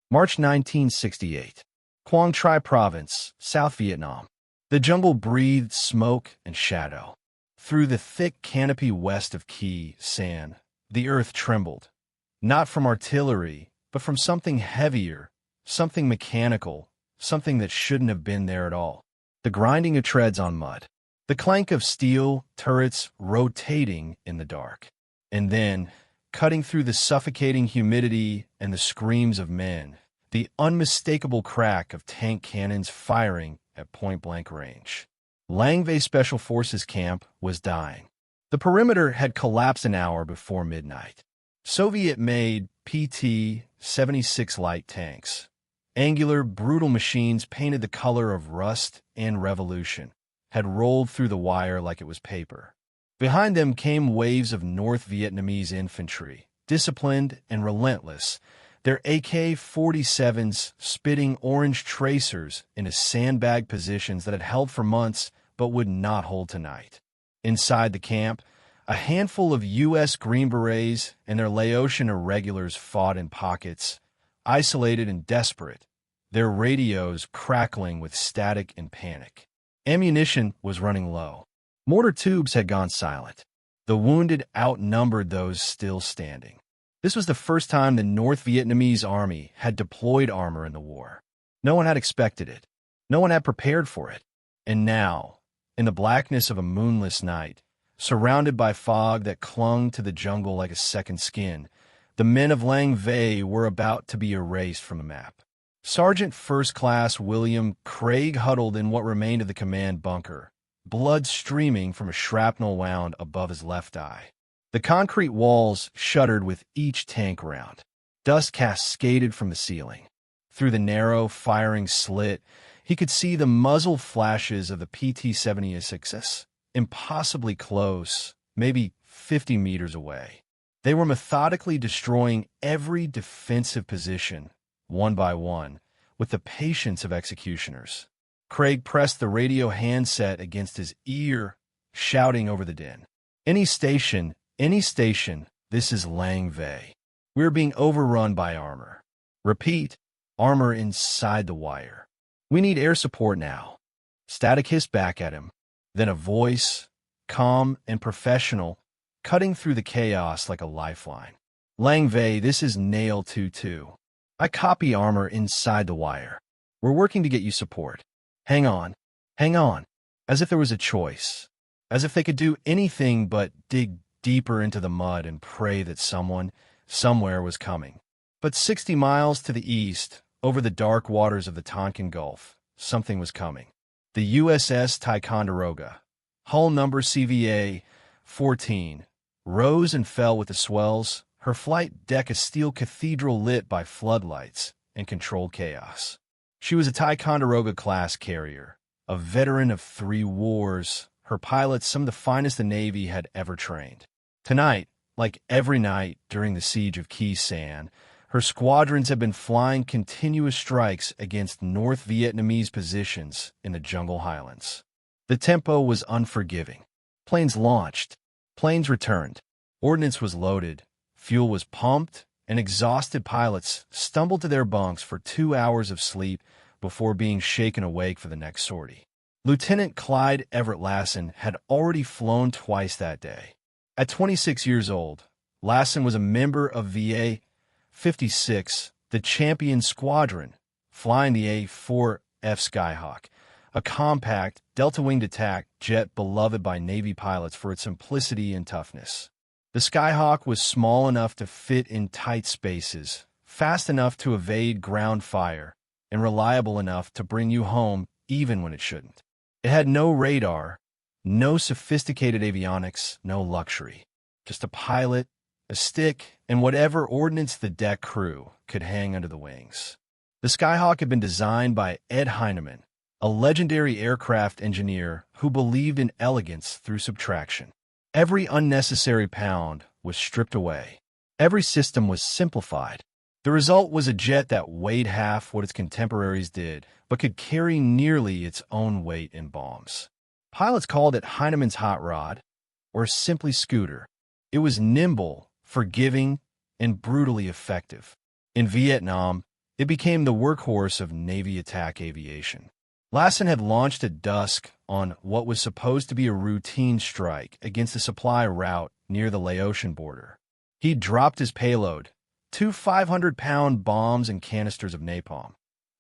March 1968. Quang Tri Province, South Vietnam. The jungle breathed smoke and shadow. Through the thick canopy west of Khe Sanh, the earth trembled. Not from artillery, but from something heavier, something mechanical, something that shouldn't have been there at all. The grinding of treads on mud. The clank of steel turrets rotating in the dark. And then, cutting through the suffocating humidity and the screams of men, the unmistakable crack of tank cannons firing at point-blank range. Lang Vei Special Forces camp was dying. The perimeter had collapsed an hour before midnight. Soviet-made PT-76 light tanks, angular, brutal machines painted the color of rust and revolution, had rolled through the wire like it was paper. Behind them came waves of North Vietnamese infantry, disciplined and relentless, their AK-47s spitting orange tracers into sandbag positions that had held for months but would not hold tonight. Inside the camp, a handful of U.S. Green Berets and their Laotian irregulars fought in pockets, isolated and desperate, their radios crackling with static and panic. Ammunition was running low. Mortar tubes had gone silent. The wounded outnumbered those still standing. This was the first time the North Vietnamese army had deployed armor in the war. No one had expected it. No one had prepared for it. And now, in the blackness of a moonless night, surrounded by fog that clung to the jungle like a second skin, the men of Lang Vei were about to be erased from the map. Sergeant First Class William Craig huddled in what remained of the command bunker, blood streaming from a shrapnel wound above his left eye. The concrete walls shuddered with each tank round. Dust cascaded from the ceiling. Through the narrow, firing slit, he could see the muzzle flashes of the PT-76s, impossibly close, maybe 50 meters away. They were methodically destroying every defensive position, one by one, with the patience of executioners. Craig pressed the radio handset against his ear, shouting over the din. Any station, this is Lang Vei. We're being overrun by armor. Repeat, armor inside the wire. We need air support now. Static hissed back at him. Then a voice, calm and professional, cutting through the chaos like a lifeline. Lang Vei, this is Nail 2-2. I copy armor inside the wire. We're working to get you support. Hang on. As if there was a choice. As if they could do anything but dig deeper into the mud and pray that someone, somewhere was coming. But 60 miles to the east, over the dark waters of the Tonkin Gulf, something was coming. The USS Ticonderoga, hull number CVA 14, rose and fell with the swells, her flight deck a steel cathedral lit by floodlights and controlled chaos. She was a Ticonderoga-class carrier, a veteran of 3 wars, her pilots some of the finest the Navy had ever trained. Tonight, like every night during the siege of Khe Sanh, her squadrons had been flying continuous strikes against North Vietnamese positions in the jungle highlands. The tempo was unforgiving. Planes launched. Planes returned. Ordnance was loaded. Fuel was pumped, and exhausted pilots stumbled to their bunks for 2 hours of sleep before being shaken awake for the next sortie. Lieutenant Clyde E Lassen had already flown twice that day. At 26 years old, Lassen was a member of VA 56, the champion squadron, flying the A-4 Skyhawk, a compact, delta-winged attack jet beloved by Navy pilots for its simplicity and toughness. The Skyhawk was small enough to fit in tight spaces, fast enough to evade ground fire, and reliable enough to bring you home even when it shouldn't. It had no radar, no sophisticated avionics, no luxury. Just a pilot, a stick, and whatever ordnance the deck crew could hang under the wings. The Skyhawk had been designed by Ed Heinemann, a legendary aircraft engineer who believed in elegance through subtraction. Every unnecessary pound was stripped away. Every system was simplified. The result was a jet that weighed half what its contemporaries did, but could carry nearly its own weight in bombs. Pilots called it Heinemann's hot rod, or simply scooter. It was nimble, forgiving, and brutally effective. In Vietnam, It became the workhorse of Navy attack aviation. Lassen had launched at dusk on what was supposed to be a routine strike against a supply route near the Laotian border. He dropped his payload, 2 500-pound bombs and canisters of napalm,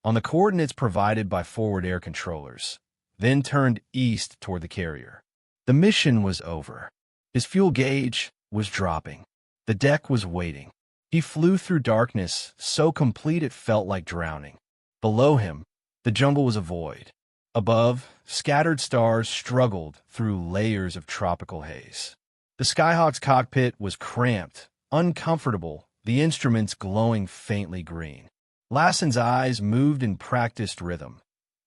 on the coordinates provided by forward air controllers, then turned east toward the carrier. The mission was over. His fuel gauge was dropping. The deck was waiting. He flew through darkness so complete it felt like drowning. Below him, the jungle was a void. Above, scattered stars struggled through layers of tropical haze. The Skyhawk's cockpit was cramped, uncomfortable, the instruments glowing faintly green. Lassen's eyes moved in practiced rhythm.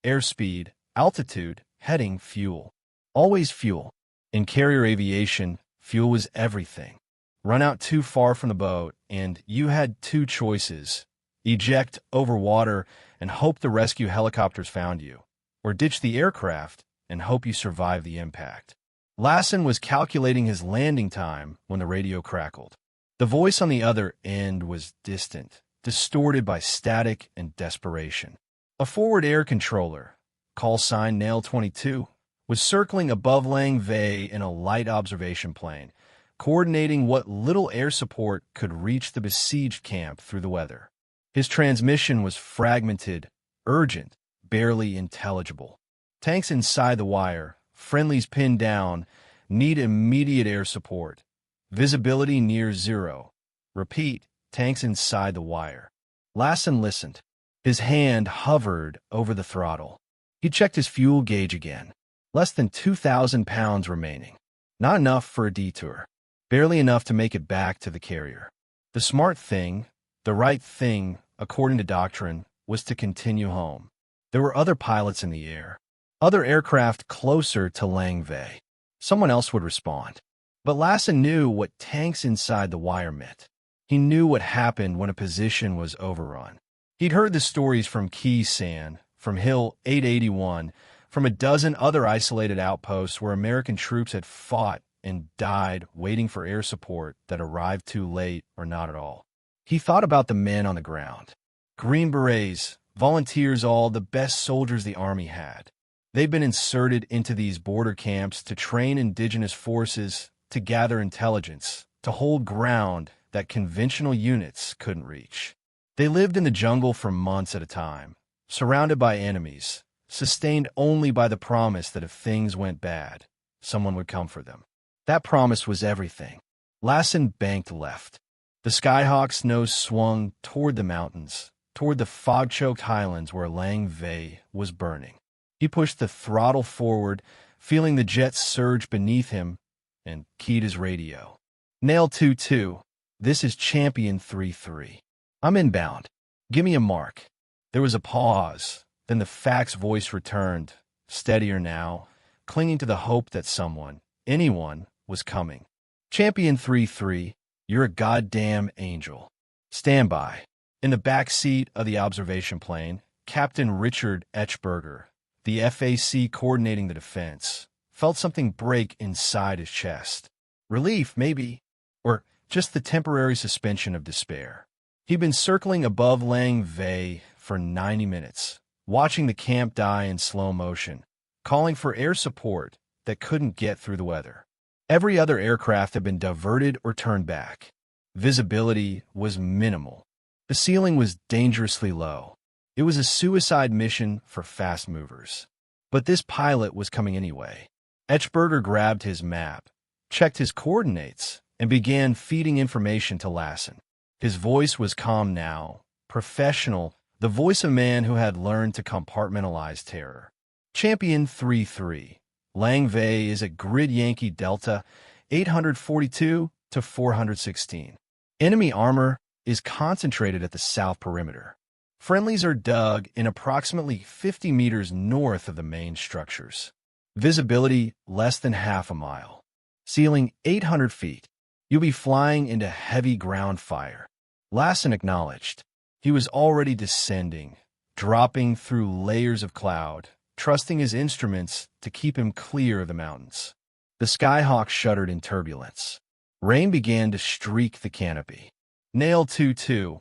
Airspeed, altitude, heading, fuel. Always fuel. In carrier aviation, fuel was everything. Run out too far from the boat, and you had two choices: eject over water and hope the rescue helicopters found you, or ditch the aircraft and hope you survive the impact. Lassen was calculating his landing time when the radio crackled. The voice on the other end was distant, distorted by static and desperation. A forward air controller, call sign Nail 22, was circling above Lang Vei in a light observation plane, coordinating what little air support could reach the besieged camp through the weather. His transmission was fragmented, urgent, barely intelligible. Tanks inside the wire, friendlies pinned down, need immediate air support. Visibility near zero. Repeat, tanks inside the wire. Lassen listened. His hand hovered over the throttle. He checked his fuel gauge again. Less than 2,000 pounds remaining. Not enough for a detour. Barely enough to make it back to the carrier. The smart thing, the right thing, according to doctrine, was to continue home. There were other pilots in the air. Other aircraft closer to Lang Vei. Someone else would respond. But Lassen knew what tanks inside the wire meant. He knew what happened when a position was overrun. He'd heard the stories from Key San, from Hill 881, from a dozen other isolated outposts where American troops had fought and died waiting for air support that arrived too late or not at all. He thought about the men on the ground. Green Berets, volunteers, all the best soldiers the Army had. They've been inserted into these border camps to train indigenous forces, to gather intelligence, to hold ground that conventional units couldn't reach. They lived in the jungle for months at a time, surrounded by enemies, sustained only by the promise that if things went bad, someone would come for them. That promise was everything. Lassen banked left. The Skyhawk's nose swung toward the mountains, toward the fog-choked highlands where Lang Vei was burning. He pushed the throttle forward, feeling the jets surge beneath him, and keyed his radio. Nail 22, this is Champion 33. I'm inbound. Give me a mark. There was a pause. Then the fax voice returned, steadier now, clinging to the hope that someone, anyone, was coming. Champion 33, you're a goddamn angel. Stand by. In the back seat of the observation plane, Captain Richard Etchberger, the FAC coordinating the defense, felt something break inside his chest. Relief, maybe, or just the temporary suspension of despair. He'd been circling above Lang Vei for 90 minutes, watching the camp die in slow motion, calling for air support that couldn't get through the weather. Every other aircraft had been diverted or turned back. Visibility was minimal. The ceiling was dangerously low. It was a suicide mission for fast movers. But this pilot was coming anyway. Etchberger grabbed his map, checked his coordinates, and began feeding information to Lassen. His voice was calm now, professional, the voice of a man who had learned to compartmentalize terror. Champion 33. Lang Vei is at Grid Yankee Delta 842 to 416. Enemy armor is concentrated at the south perimeter. Friendlies are dug in approximately 50 meters north of the main structures. Visibility less than half a mile. Ceiling 800 feet. You'll be flying into heavy ground fire. Lassen acknowledged. He was already descending, dropping through layers of cloud, trusting his instruments to keep him clear of the mountains. The Skyhawk shuddered in turbulence. Rain began to streak the canopy. Nail 22.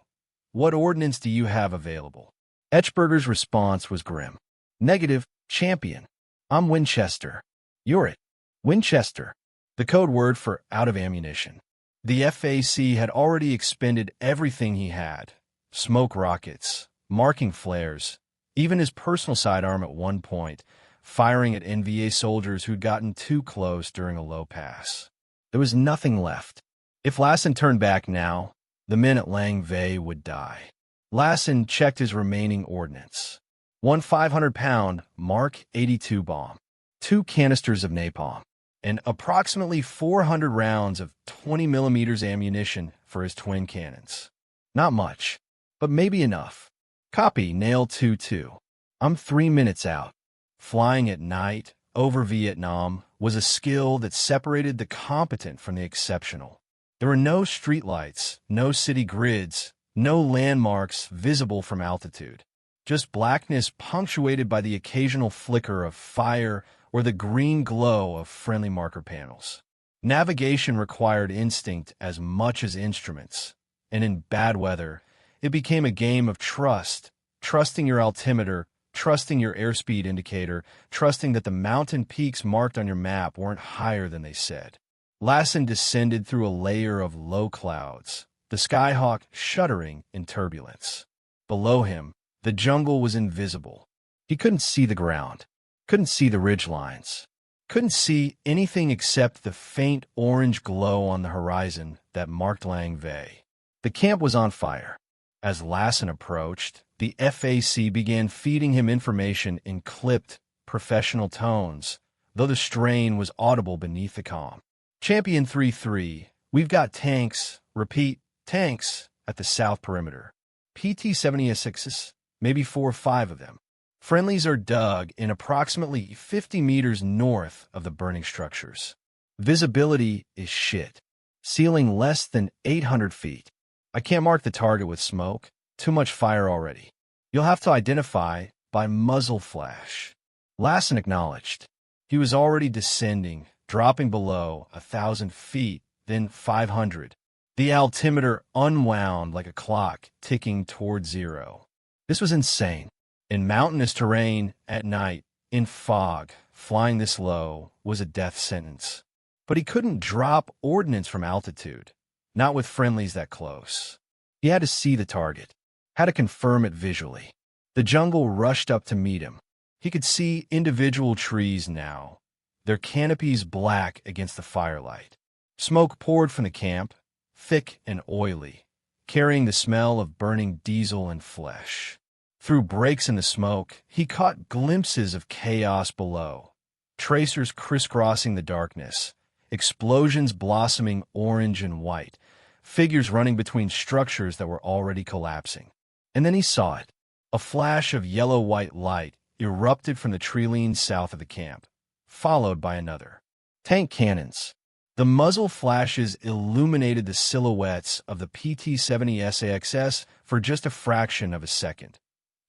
What ordnance do you have available? Etchberger's response was grim. Negative, champion. I'm Winchester. You're it. Winchester. The code word for out of ammunition. The FAC had already expended everything he had. Smoke rockets, marking flares, even his personal sidearm at one point, firing at NVA soldiers who'd gotten too close during a low pass. There was nothing left. If Lassen turned back now, the men at Lang Vei would die. Lassen checked his remaining ordnance. One 500-pound Mark 82 bomb, 2 canisters of napalm, and approximately 400 rounds of 20mm ammunition for his twin cannons. Not much, but maybe enough. Copy, Nail 2-2. I'm 3 minutes out. Flying at night over Vietnam was a skill that separated the competent from the exceptional. There were no streetlights, no city grids, no landmarks visible from altitude. Just blackness punctuated by the occasional flicker of fire or the green glow of friendly marker panels. Navigation required instinct as much as instruments, and in bad weather, it became a game of trust, trusting your altimeter, trusting your airspeed indicator, trusting that the mountain peaks marked on your map weren't higher than they said. Lassen descended through a layer of low clouds, the Skyhawk shuddering in turbulence. Below him, the jungle was invisible. He couldn't see the ground, couldn't see the ridge lines, couldn't see anything except the faint orange glow on the horizon that marked Lang Vei. The camp was on fire. As Lassen approached, the FAC began feeding him information in clipped, professional tones, though the strain was audible beneath the calm. Champion 3-3, we've got tanks, repeat, tanks, at the south perimeter. PT-76s, maybe 4 or 5 of them. Friendlies are dug in approximately 50 meters north of the burning structures. Visibility is shit. Ceiling less than 800 feet. I can't mark the target with smoke. Too much fire already. You'll have to identify by muzzle flash. Lassen acknowledged. He was already descending, dropping below 1,000 feet, then 500. The altimeter unwound like a clock ticking toward zero. This was insane. In mountainous terrain, at night, in fog, flying this low was a death sentence. But he couldn't drop ordnance from altitude, not with friendlies that close. He had to see the target, had to confirm it visually. The jungle rushed up to meet him. He could see individual trees now, their canopies black against the firelight. Smoke poured from the camp, thick and oily, carrying the smell of burning diesel and flesh. Through breaks in the smoke, he caught glimpses of chaos below, tracers crisscrossing the darkness, explosions blossoming orange and white, figures running between structures that were already collapsing. And then he saw it. A flash of yellow-white light erupted from the tree-line south of the camp, followed by another. Tank cannons. The muzzle flashes illuminated the silhouettes of the PT-70 SAXS for just a fraction of a second,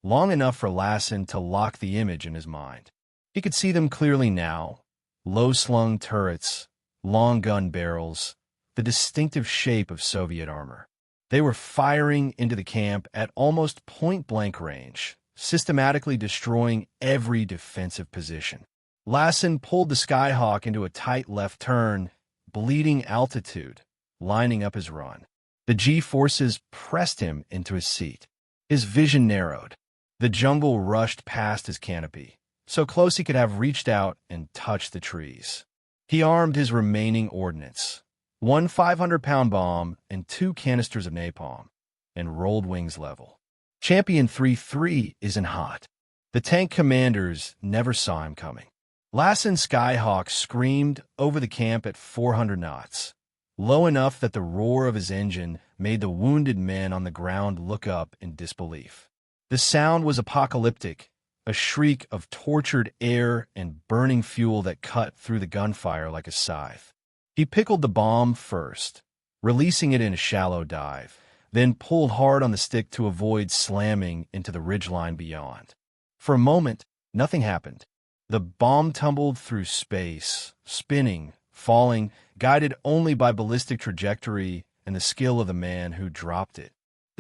long enough for Lassen to lock the image in his mind. He could see them clearly now, low-slung turrets, long gun barrels, the distinctive shape of Soviet armor. They were firing into the camp at almost point-blank range, systematically destroying every defensive position. Lassen pulled the Skyhawk into a tight left turn, bleeding altitude, lining up his run. The G-forces pressed him into his seat. His vision narrowed. The jungle rushed past his canopy, so close he could have reached out and touched the trees. He armed his remaining ordnance, 1 500-pound bomb and 2 canisters of napalm, and rolled wings level. Champion 3-3 isn't hot. The tank commanders never saw him coming. Lassen's Skyhawk screamed over the camp at 400 knots, low enough that the roar of his engine made the wounded men on the ground look up in disbelief. The sound was apocalyptic, a shriek of tortured air and burning fuel that cut through the gunfire like a scythe. He pickled the bomb first, releasing it in a shallow dive, then pulled hard on the stick to avoid slamming into the ridgeline beyond. For a moment, nothing happened. The bomb tumbled through space, spinning, falling, guided only by ballistic trajectory and the skill of the man who dropped it.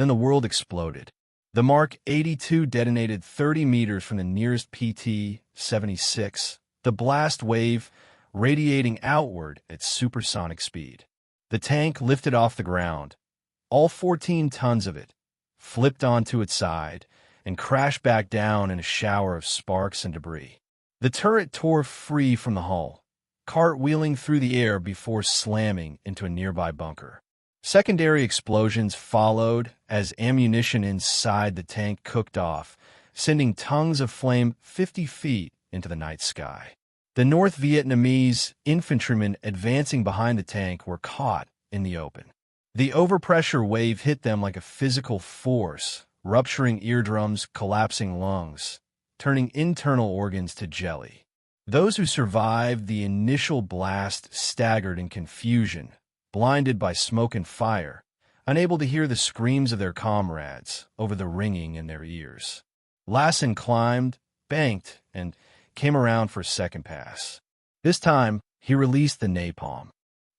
Then the world exploded. The Mark 82 detonated 30 meters from the nearest PT-76, the blast wave radiating outward at supersonic speed. The tank lifted off the ground, all 14 tons of it, flipped onto its side, and crashed back down in a shower of sparks and debris. The turret tore free from the hull, cartwheeling through the air before slamming into a nearby bunker. Secondary explosions followed as ammunition inside the tank cooked off, sending tongues of flame 50 feet into the night sky. The North Vietnamese infantrymen advancing behind the tank were caught in the open. The overpressure wave hit them like a physical force, rupturing eardrums, collapsing lungs, turning internal organs to jelly. Those who survived the initial blast staggered in confusion, blinded by smoke and fire, unable to hear the screams of their comrades over the ringing in their ears. Lassen climbed, banked, and came around for a second pass. This time, he released the napalm.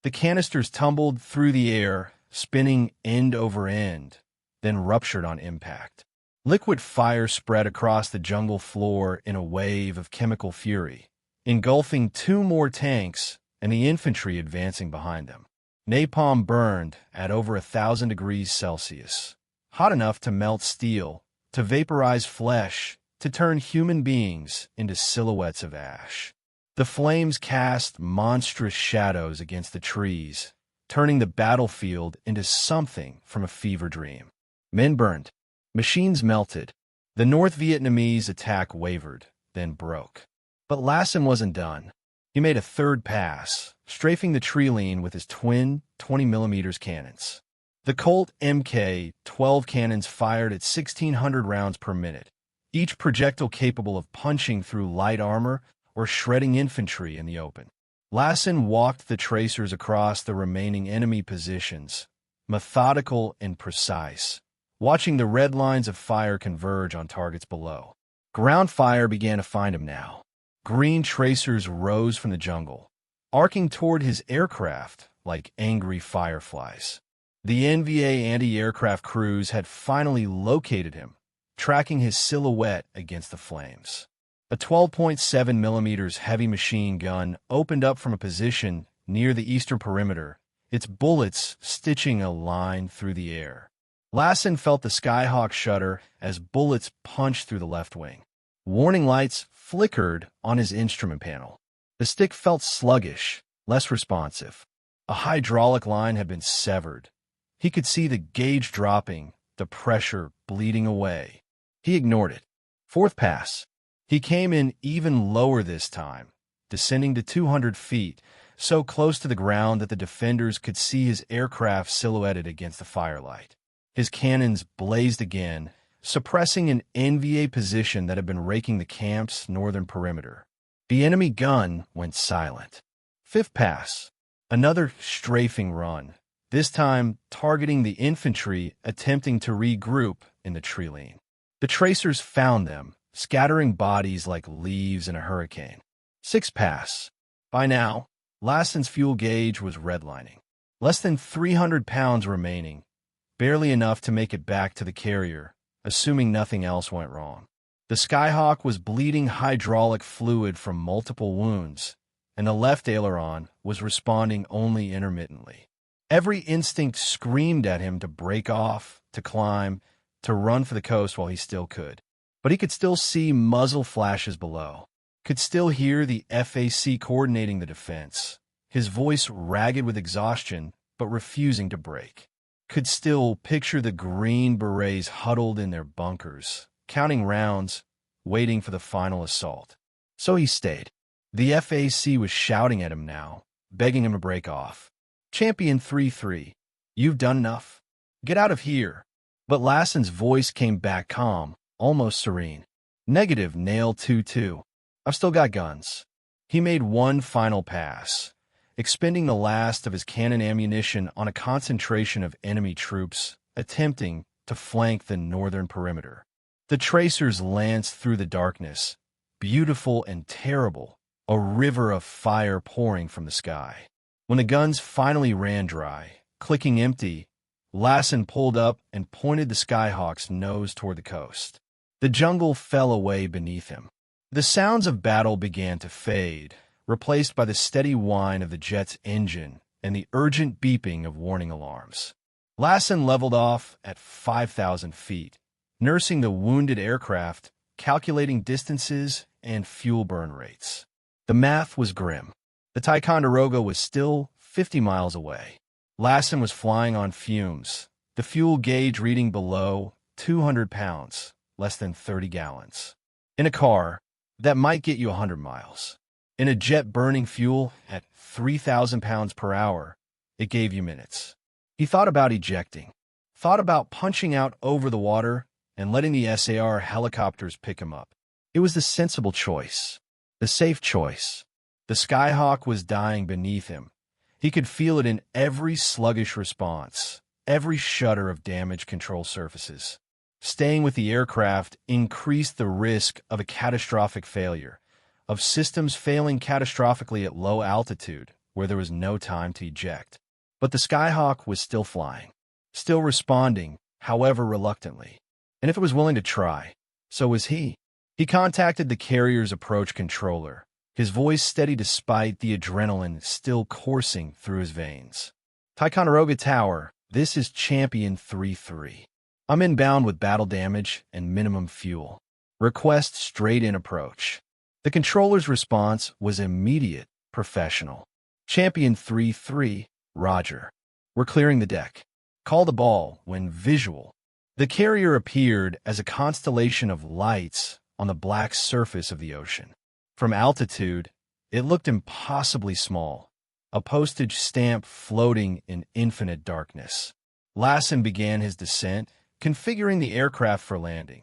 The canisters tumbled through the air, spinning end over end, then ruptured on impact. Liquid fire spread across the jungle floor in a wave of chemical fury, engulfing 2 more tanks and the infantry advancing behind them. Napalm burned at over 1,000 degrees Celsius, hot enough to melt steel, to vaporize flesh, to turn human beings into silhouettes of ash. The flames cast monstrous shadows against the trees, turning the battlefield into something from a fever dream. Men burned. Machines melted. The North Vietnamese attack wavered, then broke. But Lassen wasn't done. He made a third pass, strafing the tree line with his twin 20mm cannons. The Colt Mk-12 cannons fired at 1,600 rounds per minute, each projectile capable of punching through light armor or shredding infantry in the open. Lassen walked the tracers across the remaining enemy positions, methodical and precise, watching the red lines of fire converge on targets below. Ground fire began to find him now. Green tracers rose from the jungle, arcing toward his aircraft like angry fireflies. The NVA anti-aircraft crews had finally located him, tracking his silhouette against the flames. A 12.7mm heavy machine gun opened up from a position near the eastern perimeter, its bullets stitching a line through the air. Lassen felt the Skyhawk shudder as bullets punched through the left wing. Warning lights flickered on his instrument panel. The stick felt sluggish, less responsive. A hydraulic line had been severed. He could see the gauge dropping, the pressure bleeding away. He ignored it. Fourth pass. He came in even lower this time, descending to 200 feet, so close to the ground that the defenders could see his aircraft silhouetted against the firelight. His cannons blazed again, suppressing an NVA position that had been raking the camp's northern perimeter. The enemy gun went silent. Fifth pass. Another strafing run, this time targeting the infantry attempting to regroup in the tree line. The tracers found them, scattering bodies like leaves in a hurricane. Sixth pass. By now, Lassen's fuel gauge was redlining. Less than 300 pounds remaining, barely enough to make it back to the carrier, assuming nothing else went wrong. The Skyhawk was bleeding hydraulic fluid from multiple wounds, and the left aileron was responding only intermittently. Every instinct screamed at him to break off, to climb, to run for the coast while he still could. But he could still see muzzle flashes below, could still hear the FAC coordinating the defense, his voice ragged with exhaustion but refusing to break. Could still picture the Green Berets huddled in their bunkers, counting rounds, waiting for the final assault. So he stayed. The FAC was shouting at him now, begging him to break off. Champion 3-3, you've done enough. Get out of here. But Lassen's voice came back calm, almost serene. Negative, Nail 2-2. I've still got guns. He made one final pass, expending the last of his cannon ammunition on a concentration of enemy troops attempting to flank the northern perimeter. The tracers lanced through the darkness, beautiful and terrible, a river of fire pouring from the sky. When the guns finally ran dry, clicking empty, Lassen pulled up and pointed the Skyhawk's nose toward the coast. The jungle fell away beneath him. The sounds of battle began to fade, replaced by the steady whine of the jet's engine and the urgent beeping of warning alarms. Lassen leveled off at 5,000 feet, nursing the wounded aircraft, calculating distances and fuel burn rates. The math was grim. The Ticonderoga was still 50 miles away. Lassen was flying on fumes, the fuel gauge reading below 200 pounds, less than 30 gallons. In a car, that might get you 100 miles. In a jet burning fuel at 3,000 pounds per hour, it gave you minutes. He thought about ejecting, thought about punching out over the water and letting the SAR helicopters pick him up. It was the sensible choice, the safe choice. The Skyhawk was dying beneath him. He could feel it in every sluggish response, every shudder of damaged control surfaces. Staying with the aircraft increased the risk of a catastrophic failure, of systems failing catastrophically at low altitude where there was no time to eject. But the Skyhawk was still flying, still responding, however reluctantly. And if it was willing to try, so was he. He contacted the carrier's approach controller, his voice steady despite the adrenaline still coursing through his veins. Ticonderoga Tower, this is Champion 3-3. I'm inbound with battle damage and minimum fuel. Request straight-in approach. The controller's response was immediate, professional. Champion 3-3, roger. We're clearing the deck. Call the ball when visual. The carrier appeared as a constellation of lights on the black surface of the ocean. From altitude, it looked impossibly small, a postage stamp floating in infinite darkness. Lassen began his descent, configuring the aircraft for landing.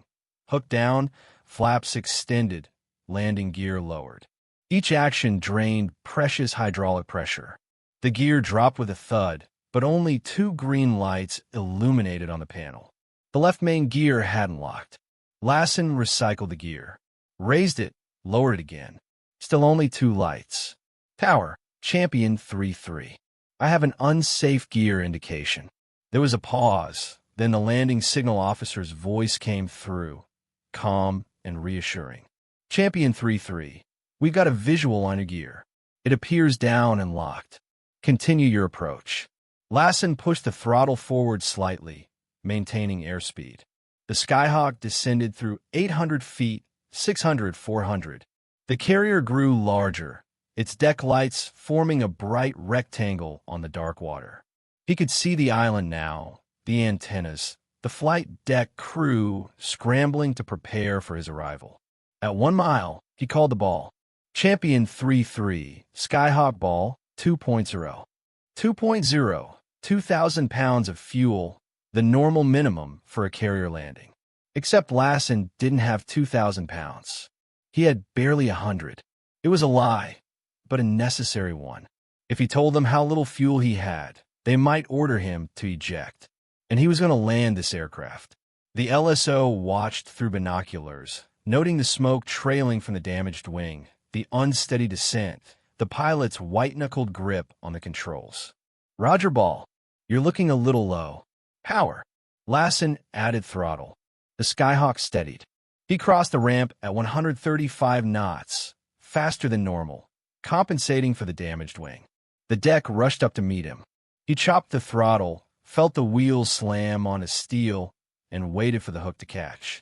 Hook down, flaps extended, landing gear lowered. Each action drained precious hydraulic pressure. The gear dropped with a thud, but only 2 green lights illuminated on the panel. The left main gear hadn't locked. Lassen recycled the gear, raised it, lowered it again. Still only 2 lights. Tower, Champion 3-3. I have an unsafe gear indication. There was a pause. Then the landing signal officer's voice came through, calm and reassuring. Champion 3-3, we've got a visual on your gear. It appears down and locked. Continue your approach. Lassen pushed the throttle forward slightly, maintaining airspeed. The Skyhawk descended through 800 feet, 600, 400. The carrier grew larger, its deck lights forming a bright rectangle on the dark water. He could see the island now, the antennas, the flight deck crew scrambling to prepare for his arrival. At 1 mile, he called the ball. Champion 3-3, Skyhawk ball, 2.0. 2.0, 2,000 pounds of fuel, the normal minimum for a carrier landing. Except Lassen didn't have 2,000 pounds. He had barely 100. It was a lie, but a necessary one. If he told them how little fuel he had, they might order him to eject. And he was going to land this aircraft. The LSO watched through binoculars, noting the smoke trailing from the damaged wing, the unsteady descent, the pilot's white-knuckled grip on the controls. Roger ball, you're looking a little low. Power. Lassen added throttle. The Skyhawk steadied. He crossed the ramp at 135 knots, faster than normal, compensating for the damaged wing. The deck rushed up to meet him. He chopped the throttle, felt the wheels slam on his steel, and waited for the hook to catch.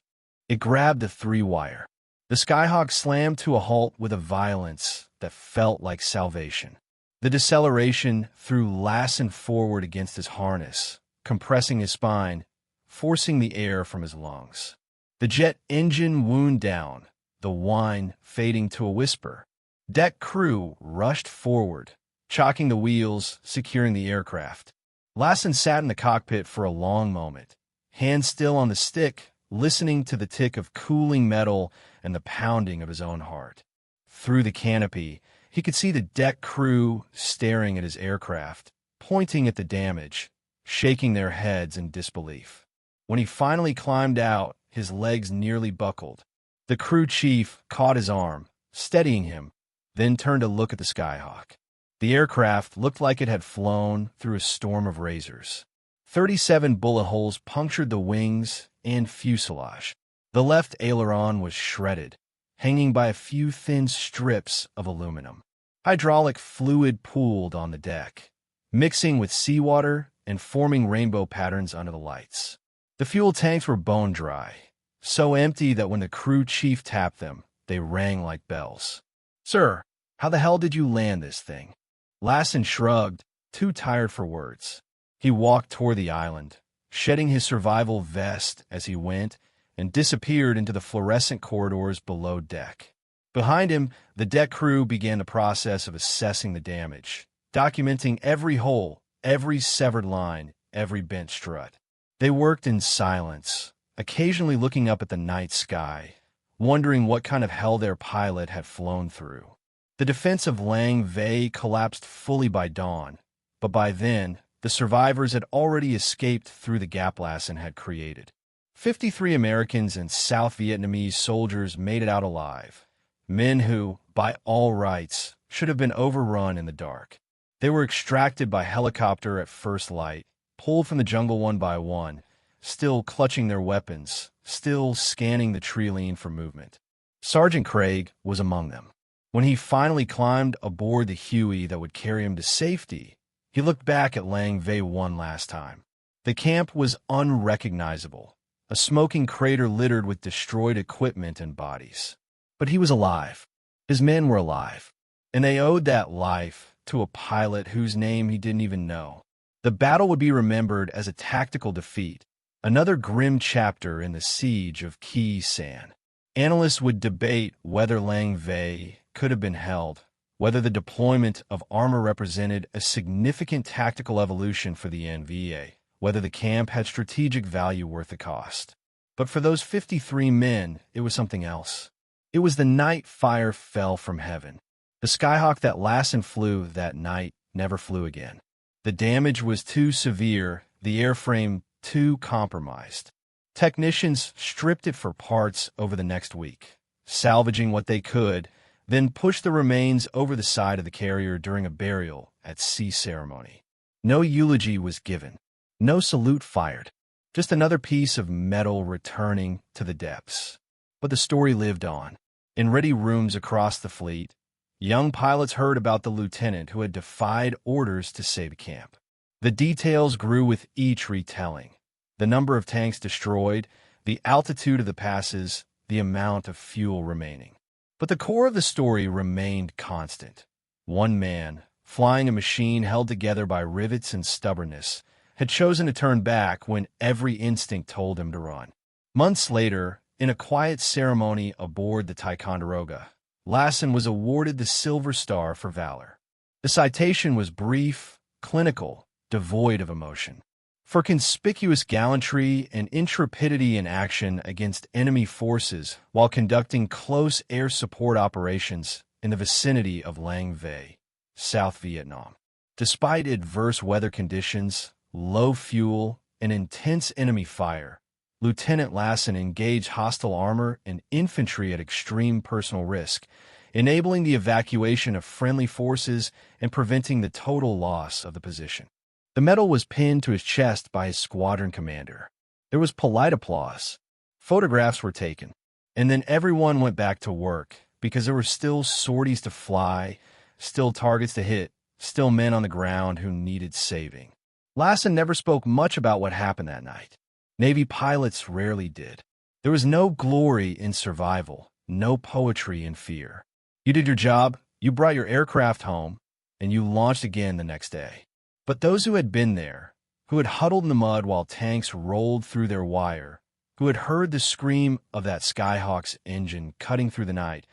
It grabbed the 3-wire. The Skyhawk slammed to a halt with a violence that felt like salvation. The deceleration threw Lassen forward against his harness, compressing his spine, forcing the air from his lungs. The jet engine wound down, the whine fading to a whisper. Deck crew rushed forward, chalking the wheels, securing the aircraft. Lassen sat in the cockpit for a long moment, hands still on the stick, listening to the tick of cooling metal and the pounding of his own heart. Through the canopy, he could see the deck crew staring at his aircraft, pointing at the damage, shaking their heads in disbelief. When he finally climbed out, his legs nearly buckled. The crew chief caught his arm, steadying him, then turned to look at the Skyhawk. The aircraft looked like it had flown through a storm of razors. 37 bullet holes punctured the wings and fuselage. The left aileron was shredded, hanging by a few thin strips of aluminum. Hydraulic fluid pooled on the deck, mixing with seawater and forming rainbow patterns under the lights. The fuel tanks were bone dry, so empty that when the crew chief tapped them, they rang like bells. "Sir, how the hell did you land this thing?" Lassen shrugged, too tired for words. He walked toward the island, shedding his survival vest as he went, and disappeared into the fluorescent corridors below deck. Behind him, the deck crew began the process of assessing the damage, documenting every hole, every severed line, every bent strut. They worked in silence, occasionally looking up at the night sky, wondering what kind of hell their pilot had flown through. The defense of Lang Vei collapsed fully by dawn, but by then, the survivors had already escaped through the gap Lassen had created. 53 Americans and South Vietnamese soldiers made it out alive, men who, by all rights, should have been overrun in the dark. They were extracted by helicopter at first light, pulled from the jungle one by one, still clutching their weapons, still scanning the tree line for movement. Sergeant Craig was among them. When he finally climbed aboard the Huey that would carry him to safety, he looked back at Lang Vei one last time. The camp was unrecognizable, a smoking crater littered with destroyed equipment and bodies. But he was alive. His men were alive, and they owed that life to a pilot whose name he didn't even know. The battle would be remembered as a tactical defeat, another grim chapter in the siege of Khe Sanh. Analysts would debate whether Lang Vei could have been held, whether the deployment of armor represented a significant tactical evolution for the NVA, whether the camp had strategic value worth the cost. But for those 53 men, it was something else. It was the night fire fell from heaven. The Skyhawk that Lassen flew that night never flew again. The damage was too severe, the airframe too compromised. Technicians stripped it for parts over the next week, salvaging what they could, then pushed the remains over the side of the carrier during a burial at sea ceremony. No eulogy was given, no salute fired, just another piece of metal returning to the depths. But the story lived on. In ready rooms across the fleet, young pilots heard about the lieutenant who had defied orders to save the camp. The details grew with each retelling. The number of tanks destroyed, the altitude of the passes, the amount of fuel remaining. But the core of the story remained constant. One man, flying a machine held together by rivets and stubbornness, had chosen to turn back when every instinct told him to run. Months later, in a quiet ceremony aboard the Ticonderoga, Lassen was awarded the Silver Star for valor. The citation was brief, clinical, devoid of emotion. For conspicuous gallantry and intrepidity in action against enemy forces while conducting close air support operations in the vicinity of Lang Vei, South Vietnam. Despite adverse weather conditions, low fuel, and intense enemy fire, Lieutenant Lassen engaged hostile armor and infantry at extreme personal risk, enabling the evacuation of friendly forces and preventing the total loss of the position. The medal was pinned to his chest by his squadron commander. There was polite applause. Photographs were taken. And then everyone went back to work because there were still sorties to fly, still targets to hit, still men on the ground who needed saving. Lassen never spoke much about what happened that night. Navy pilots rarely did. There was no glory in survival, no poetry in fear. You did your job, you brought your aircraft home, and you launched again the next day. But those who had been there, who had huddled in the mud while tanks rolled through their wire, who had heard the scream of that Skyhawk's engine cutting through the night,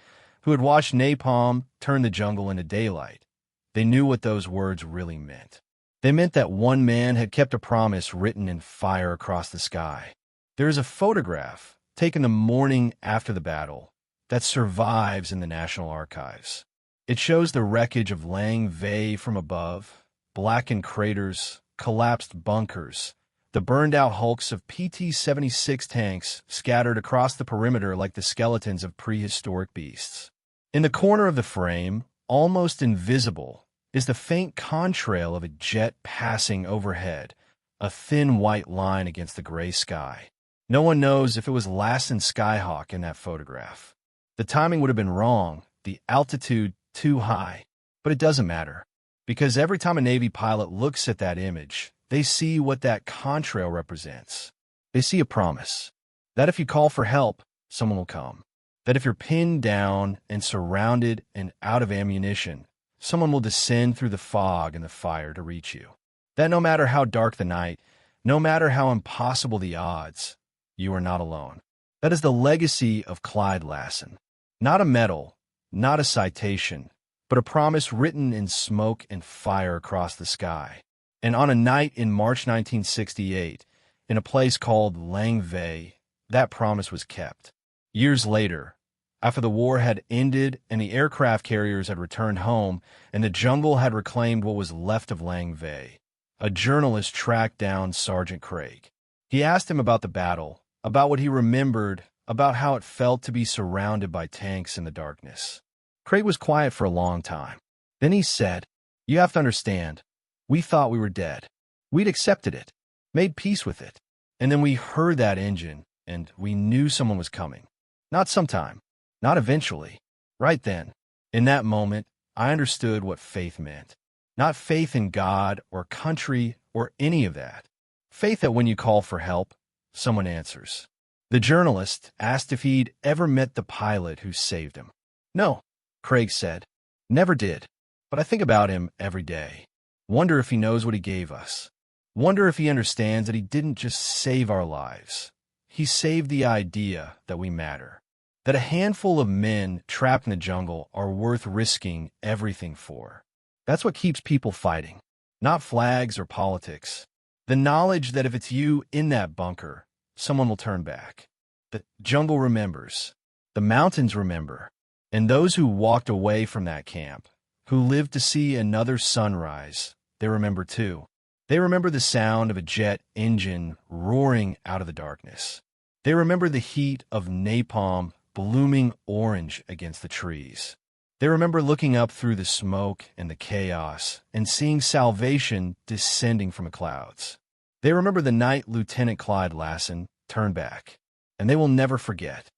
who had watched napalm turn the jungle into daylight, they knew what those words really meant. They meant that one man had kept a promise written in fire across the sky. There is a photograph taken the morning after the battle that survives in the National Archives. It shows the wreckage of Lang Vei from above, blackened craters, collapsed bunkers, the burned-out hulks of PT-76 tanks scattered across the perimeter like the skeletons of prehistoric beasts. In the corner of the frame, almost invisible, is the faint contrail of a jet passing overhead, a thin white line against the gray sky. No one knows if it was Lassen Skyhawk in that photograph. The timing would have been wrong, the altitude too high. But it doesn't matter, because every time a Navy pilot looks at that image, they see what that contrail represents. They see a promise that if you call for help, someone will come. That if you're pinned down and surrounded and out of ammunition, someone will descend through the fog and the fire to reach you. That no matter how dark the night, no matter how impossible the odds, you are not alone. That is the legacy of Clyde Lassen. Not a medal, not a citation, but a promise written in smoke and fire across the sky. And on a night in March 1968, in a place called Lang Vei, that promise was kept. Years later, after the war had ended and the aircraft carriers had returned home and the jungle had reclaimed what was left of Lang Vei, a journalist tracked down Sergeant Craig. He asked him about the battle, about what he remembered, about how it felt to be surrounded by tanks in the darkness. Craig was quiet for a long time. Then he said, "You have to understand, we thought we were dead. We'd accepted it, made peace with it. And then we heard that engine, and we knew someone was coming. Not sometime, not eventually. Right then, in that moment, I understood what faith meant. Not faith in God or country or any of that. Faith that when you call for help, someone answers." The journalist asked if he'd ever met the pilot who saved him. "No," Craig said. "Never did. But I think about him every day. Wonder if he knows what he gave us. Wonder if he understands that he didn't just save our lives. He saved the idea that we matter. That a handful of men trapped in the jungle are worth risking everything for. That's what keeps people fighting. Not flags or politics. The knowledge that if it's you in that bunker, someone will turn back. The jungle remembers. The mountains remember. And those who walked away from that camp, who lived to see another sunrise, they remember too. They remember the sound of a jet engine roaring out of the darkness. They remember the heat of napalm blooming orange against the trees. They remember looking up through the smoke and the chaos and seeing salvation descending from the clouds. They remember the night Lieutenant Clyde Lassen turned back, and they will never forget.